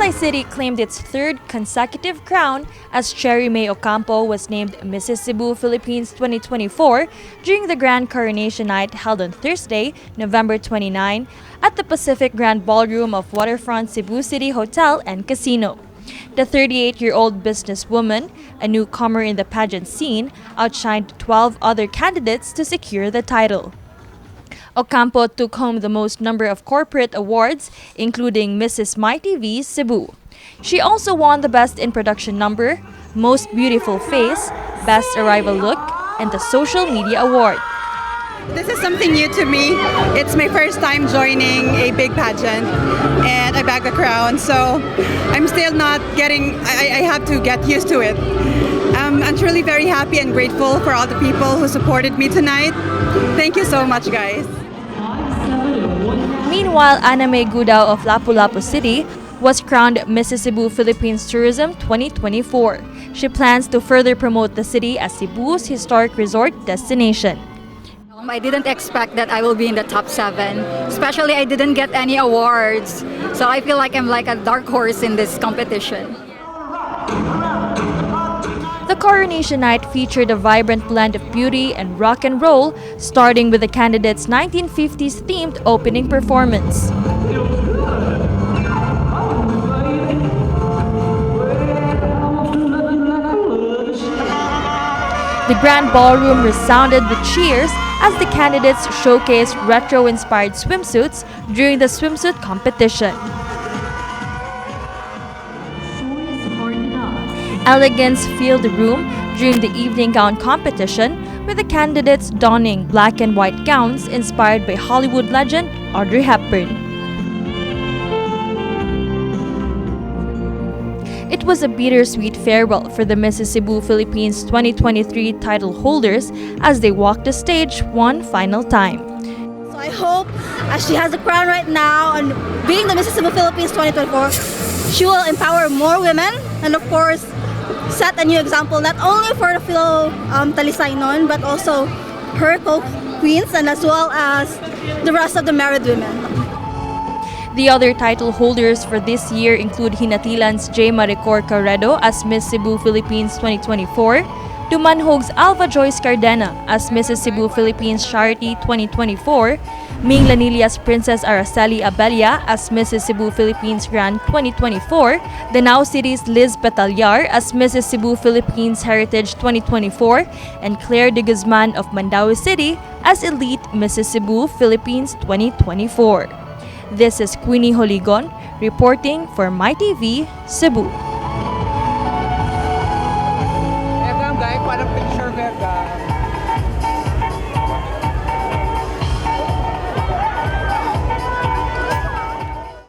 Talisay City claimed its third consecutive crown as Cherie Mae Ocampo was named Mrs. Cebu Philippines 2024 during the Grand Coronation Night held on Thursday, November 29, at the Pacific Grand Ballroom of Waterfront Cebu City Hotel and Casino. The 38-year-old businesswoman, a newcomer in the pageant scene, outshined 12 other candidates to secure the title. Ocampo took home the most number of corporate awards, including Mrs. MyTV Cebu. She also won the Best in Production Number, Most Beautiful Face, Best Arrival Look, and the Social Media Award. This is something new to me. It's my first time joining a big pageant and I bag the crown, so I'm still not getting, I have to get used to it. I'm truly very happy and grateful for all the people who supported me tonight. Thank you so much, guys. Meanwhile, May Gudao of Lapu-Lapu City was crowned Mrs. Cebu Philippines Tourism 2024. She plans to further promote the city as Cebu's historic resort destination. I didn't expect that I will be in the top 7. Especially I didn't get any awards. So I feel like I'm like a dark horse in this competition. The coronation night featured a vibrant blend of beauty and rock and roll, starting with the candidates' 1950s themed opening performance. The grand ballroom resounded with cheers as the candidates showcased retro-inspired swimsuits during the swimsuit competition. Elegance filled the room during the evening gown competition, with the candidates donning black and white gowns inspired by Hollywood legend Audrey Hepburn. It was a bittersweet farewell for the Mrs. Cebu Philippines 2023 title holders as they walked the stage one final time. So I hope, as she has the crown right now and being the Mrs. Cebu Philippines 2024, she will empower more women and of course set a new example not only for the fellow Talisaynon but also her co-queens and as well as the rest of the married women. The other title holders for this year include Hinatilan's 𝗕𝗰𝗀 as Miss Cebu Philippines 2024, Dumanhog's Alva Joyce Cardena as Mrs. Cebu Philippines Charity 2024, Ming Lanilia's Princess Araceli Abella as Mrs. Cebu Philippines Grand 2024, Danao City's Liz Petallar as Mrs. Cebu Philippines Heritage 2024, and Claire de Guzman of Mandaue City as Elite Mrs. Cebu Philippines 2024. This is Queenie Holigon reporting for MyTV Cebu.